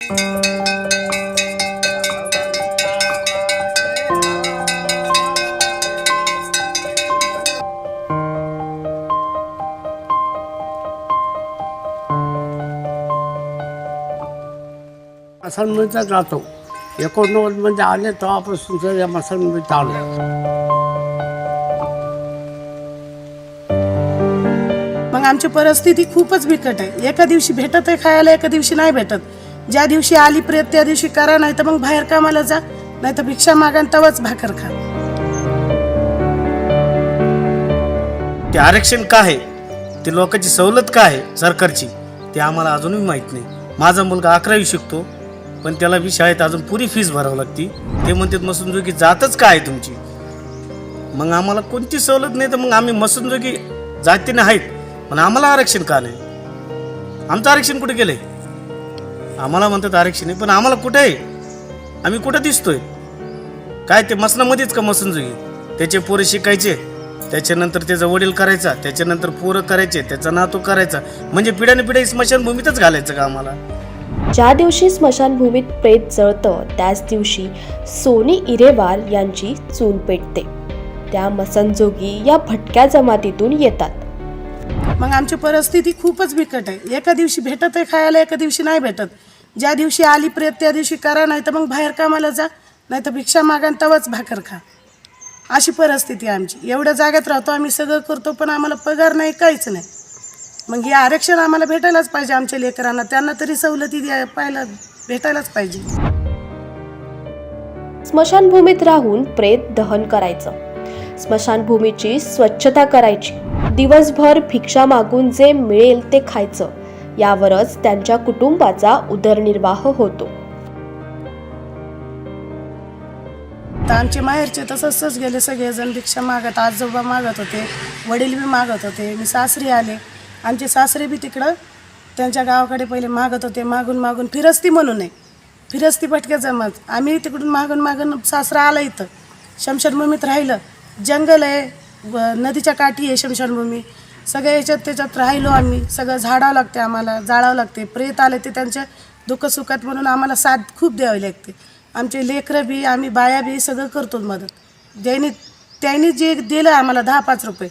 मसालमध्ये राहतो 89 मध्ये आले तेव्हापासून तर या मसालमध्ये चालू आहे. मग आमची परिस्थिती खूपच बिकट आहे. एका दिवशी भेटत आहे खायला, एका दिवशी नाही भेटत. ज्या दिवशी आली प्रेत त्या दिवशी करा, नाही तर मग बाहेर कामाला जा, नाही तर भिक्षा मागा तवाच भाकर खा. ते आरक्षण काय आहे, ते लोकांची सवलत काय आहे सरकारची, ते आम्हाला अजूनही माहीत नाही. माझा मुलगा 11वी शिकतो, पण त्याला बी शाळेत अजून पुरी फीस भरावी लागती. ते म्हणतात मसनजोगी जातच काय आहे तुमची. मग आम्हाला कोणती सवलत नाही, तर मग आम्ही मसनजोगी जातीने आहेत, पण आम्हाला आरक्षण का नाही? आमचं आरक्षण कुठे गेलंय? आम्हाला म्हणतात आरक्षण आहे, पण आम्हाला कुठे आहे? आम्ही कुठं दिसतोय? काय ते मसनामध्येच का मसनजोगी? त्याचे पोरं शिकायचे, त्याच्यानंतर त्याचा वडील करायचा, त्याच्यानंतर पोरं करायचे, त्याचा नातू करायचा, म्हणजे पिढ्याने पिढ्या स्मशानभूमीतच घालायचं का आम्हाला? ज्या दिवशी स्मशानभूमीत प्रेत जळतं त्याच दिवशी सोनी इरेवार यांची चूल पेटते. त्या मसनजोगी या भटक्या जमातीतून येतात. मग आमची परिस्थिती खूपच बिकट आहे. एका दिवशी भेटत आहे खायला, एका दिवशी नाही भेटत. ज्या दिवशी आली प्रेत त्या दिवशी करा, नाही तर मग बाहेर कामाला जा, नाही तर भिक्षा मागा तवाच भाकर खा. अशी परिस्थिती आहे आमची. एवढ्या जागेत राहतो आम्ही, सगळं करतो, पण आम्हाला पगार नाही, काहीच नाही. मग हे आरक्षण आम्हाला भेटायलाच पाहिजे. आमच्या लेकरांना त्यांना तरी सवलती पाहायला भेटायलाच पाहिजे. स्मशानभूमीत राहून प्रेत दहन करायचं, स्मशानभूमीची स्वच्छता करायची, दिवसभर भिक्षा मागून जे मिळेल ते खायचं, यावरच त्यांच्या कुटुंबाचा उदरनिर्वाह होतो. तर आमचे माहेरचे तसंच गेले सगळेजण भिक्षा मागत. आजोबा मागत होते, वडील बी मागत होते. मी सासरी आले, आमचे सासरे बी तिकडं त्यांच्या गावाकडे पहिले मागत होते. मागून मागून फिरस्ती म्हणून आहे, फिरस्ती भटक्या जमात. आम्ही तिकडून मागून मागून सासरा आला इथं शमशानभूमीत राहिलं. जंगल आहे, नदीच्या काठी आहे शमशानभूमी. सगळ्या याच्यात त्याच्यात राहिलो आम्ही. सगळं झाडावं लागते आम्हाला, जाळावं लागते. प्रेत आले ते त्यांच्या दुःखसुखात म्हणून आम्हाला साथ खूप द्यावी लागते. आमचे लेकरं बी, आम्ही बाया बी सगळं करतो मदत. त्यांनी जे दिलं आम्हाला 10-5 रुपये,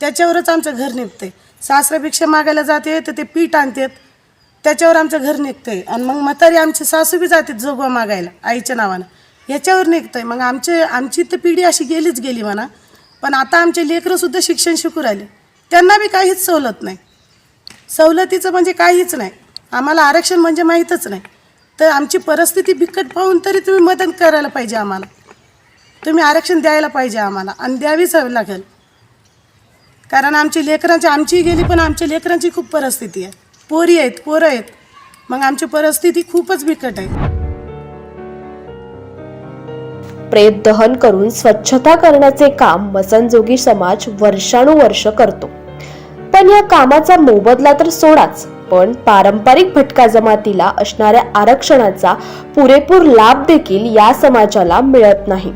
त्याच्यावरच आमचं घर निघतंय. सासरा भिक्षा मागायला जाते तर ते पीठ आणतात, त्याच्यावर आमचं घर निघतंय. आणि मग म्हातारी आमची सासू बी जाते जोगवा मागायला आईच्या नावानं, ह्याच्यावर निघतंय. मग आमची तर पिढी अशी गेलीच गेली म्हणा. पण आता आमचे लेकरंसुद्धा शिक्षण शिकू राहिले, त्यांना बी काहीच सवलत नाही. सवलतीचं म्हणजे काहीच नाही. आम्हाला आरक्षण म्हणजे माहीतच नाही. तर आमची परिस्थिती बिकट पाहून तरी तुम्ही मदत करायला पाहिजे आम्हाला. तुम्ही आरक्षण द्यायला पाहिजे आम्हाला, आणि द्यावीच लागेल. कारण आमची आमची गेली, पण आमच्या लेकरांची खूप परिस्थिती आहे. पोरी आहेत, पोरं आहेत. मग आमची परिस्थिती खूपच बिकट आहे. प्रेत दहन करून स्वच्छता करण्याचे काम मसनजोगी समाज वर्षानुवर्ष करतो. पण या कामाचा मोबदला तर सोडाच, पण पारंपरिक भटका जमातीला असणाऱ्या आरक्षणाचा पुरेपूर लाभ देखील या समाजाला मिळत नाही.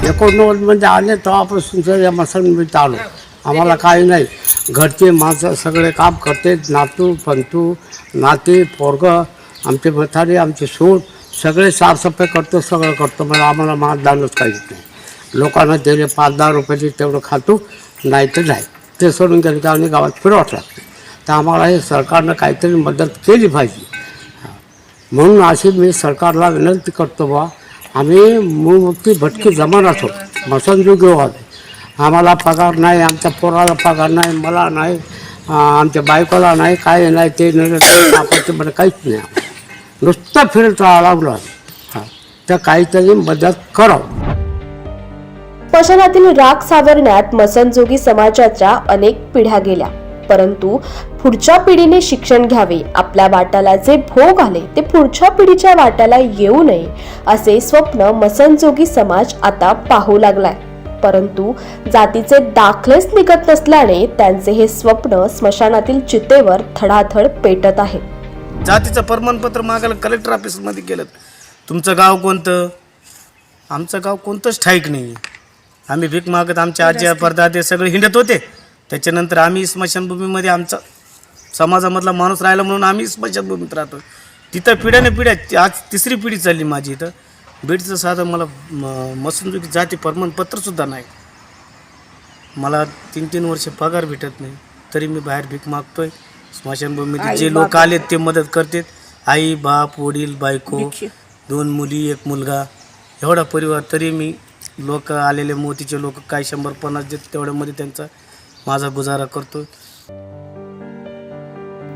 89 मध्ये आले तेव्हापासून तर या मसालमध्ये चालू. आम्हाला काही नाही. घरचे माणसं सगळे काम करते, नातू पंतू नाते पोरगं, आमचे म्हातारे, आमचे सून सगळे साफसफाई करतो, सगळं करतो. मग आम्हाला मानदानच काहीच नाही. लोकांना दिले 5-10 रुपयाचे तेवढं खातो, नाही तर नाही. ते सोडून गेले की आम्ही गावात फिरवत लागतो. तर आम्हाला हे सरकारनं काहीतरी मदत केली पाहिजे. म्हणून अशी मी सरकारला विनंती करतो बा, आम्ही मूळमुक्ती भटकी जमानात होतो, मसनजोगी आले. आम्हाला पगार नाही, आमच्या पोराला पगार नाही, मला नाही, आमच्या बायकोला नाही, काय नाही. ते नाही मला काहीच नाही. नुसतं फिरत लागलो. तर काहीतरी मदत करावं. स्मशानातील राख सावरण्यात मसनजोगी समाजाच्या अनेक पिढ्या गेल्या, परंतु पुढच्या पिढीने शिक्षण घ्यावे, आपल्या वाट्याला जे भोग आले ते पुढच्या पिढीच्या वाट्याला येऊ नये असे स्वप्न मसनजोगी समाज आता पाहू लागलाय. परंतु जातीचे दाखलेच निघत नसल्याने त्यांचे हे स्वप्न स्मशानातील चितेवर धडाधड पेटत आहे. जातीचं प्रमाणपत्र मागायला कलेक्टर ऑफिसमध्ये गेलं. तुमचं गाव कोणतं? आमचं गाव कोणतंच ठाईक नाही. आम्ही भीक मागत आमच्या आजी परदादे सगळे हिंडत होते. त्याच्यानंतर आम्ही स्मशानभूमीमध्ये आमचा समाजामधला माणूस राहिला म्हणून आम्ही स्मशानभूमीत राहतो. तिथं पिढ्याने पिढ्या आज तिसरी पिढी चालली माझी इथं. बीडचं साधं मला मसनजोगी जाती प्रमाणपत्रसुद्धा नाही. मला 3-3 वर्ष पगार भेटत नाही, तरी मी बाहेर भीक मागतोय. स्मशानभूमीत जे लोक आलेत ते मदत करतात. आई, बाप, वडील, बायको, 2 मुली, 1 मुलगा, एवढा परिवार. तरी मी लोक आलेले मोतीचे लोक काय 100-50 देत, तेवढ्यामध्ये त्यांचा माझा गुजारा करतो.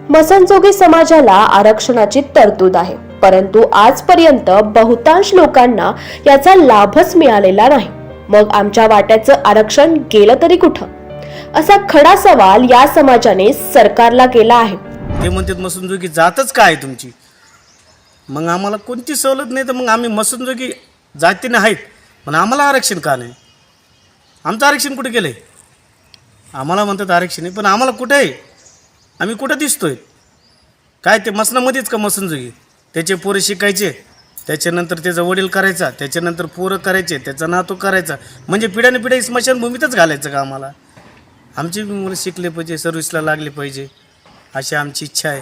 मसनजोगी समाजाला आरक्षणाची तरतूद आहे, परंतु आजपर्यंत बहुतांश लोकांना याचा लाभच मिळालेला नाही. मग आमच्या वाट्याचं आरक्षण गेलं तरी कुठं, असा खडा सवाल या समाजाने सरकारला केला आहे. ते म्हणतात मसनजोगी जातच काय आहे तुमची, मग आम्हाला कोणती सवलत नाही, तर मग आम्ही मसनजोगी जातीने आहेत पण आम्हाला आरक्षण का नाही? आमचं आरक्षण कुठे गेलं आहे? आम्हाला म्हणतात आरक्षण आहे, पण आम्हाला कुठे आहे? आम्ही कुठं दिसतोय? काय ते मसनामध्येच का मसनजोगी? त्याचे पोरं शिकायचे, त्याच्यानंतर त्याचा वडील करायचा, त्याच्यानंतर पोरं करायचे, त्याचा नातू करायचा, म्हणजे पिढ्याने पिढ्या स्मशानभूमीतच घालायचं का आम्हाला? आमची मुलं शिकले पाहिजे, सर्व्हिसला लागले पाहिजे, अशी आमची इच्छा आहे.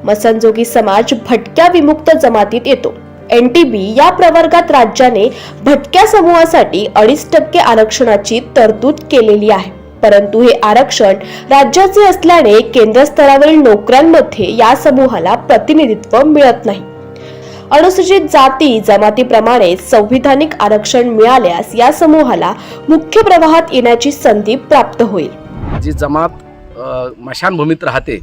मसनजोगी समाज भटक्या विमुक्त जमातीत येतो. NTB या प्रवर्गात राज्याने भटक्या समूहासाठी 2.5% आरक्षणाची तरतूद केलेली आहे. परंतु हे आरक्षण राज्याचे असल्याने केंद्र स्तरावरील नोकऱ्यांमध्ये या समूहाला प्रतिनिधित्व मिळत नाही. अनुसूचित जाती जमातीप्रमाणे संविधानिक आरक्षण मिळाल्यास या समूहाला मुख्य प्रवाहात येण्याची संधी प्राप्त होईल. जी जमात मशानभूमीत राहते,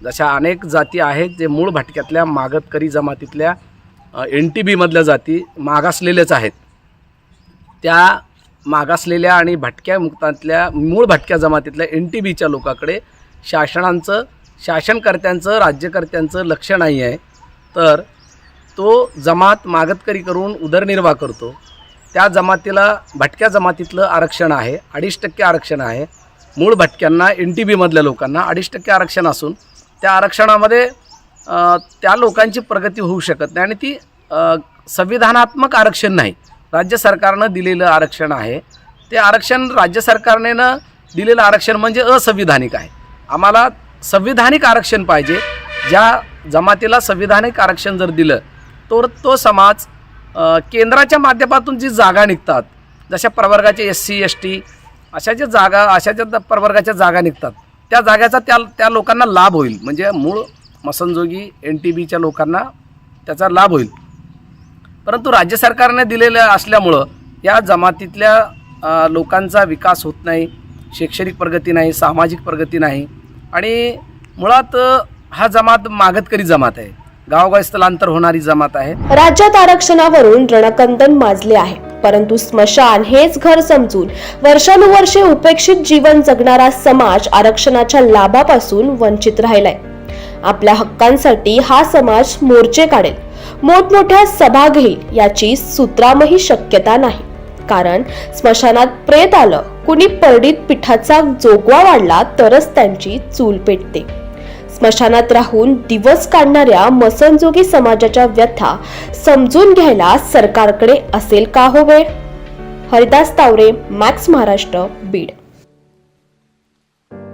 जशा अनेक जाती आहेत जे मूळ भटक्यातल्या मागतकरी जमातीतल्या NTB मधल्या जाती मागासलेल्याच आहेत. त्या मागासलेल्या आणि भटक्या मुक्तातल्या मूळ भटक्या जमातीतल्या NTBच्या लोकांकडे शासनकर्त्यांचं राज्यकर्त्यांचं लक्ष नाही आहे. तर तो जमात मागतकरी करून उदरनिर्वाह करतो. त्या जमातीला भटक्या जमातीतलं आरक्षण आहे, 2.5% आरक्षण आहे. मूळ भटक्यांना NTB मधल्या लोकांना 2.5% आरक्षण असून त्या आरक्षणामध्ये त्या लोकांची प्रगती होऊ शकत नाही आणि ती संविधानात्मक आरक्षण नाही, राज्य सरकारनं दिलेलं आरक्षण आहे. ते आरक्षण राज्य सरकारने दिलेलं आरक्षण म्हणजे असंविधानिक आहे. आम्हाला संविधानिक आरक्षण पाहिजे. ज्या जमातीला संविधानिक आरक्षण जर दिलं तर तो समाज केंद्राच्या माध्यमातून जी जागा निघतात, जशा प्रवर्गाचे SC ST अशा ज्या प्रवर्गाच्या जागा निघतात, त्या जागाचा त्या लोकांना लाभ होईल. म्हणजे मूळ मसनजोगी NTBच्या लोकांना त्याचा लाभ होईल. परंतु राज्य सरकारने दिलेलं असल्यामुळं या जमातीतल्या लोकांचा विकास होत नाही, शैक्षणिक प्रगती नाही, सामाजिक प्रगती नाही आणि मुळात हा जमात मागतकरी जमात आहे, गावोगावी स्थलांतर होणारी जमात आहे. राज्यात आरक्षणावरून रणकंदन माजले आहे, परंतु स्मशान हेच घर समजून वर्षानुवर्षे उपेक्षित जीवन जगणारा समाज आरक्षणाच्या लाभापासून वंचित राहिलाय. आपल्या हक्कांसाठी हा समाज मोर्चे काढेल, मोठमोठ्या सभा घेईल याची सुतरामही शक्यता नाही. कारण स्मशानात प्रेत आलं, कुणी परडीत पिठाचा जोगवा वाढला तरच त्यांची चूल पेटते. स्मशानात राहून दिवस काढणाऱ्या मसनजोगी समाजाच्या व्यथा समजून घ्यायला सरकारकडे असेल का हो वेळ? हरिदास तावरे, मॅक्स महाराष्ट्र, बीड.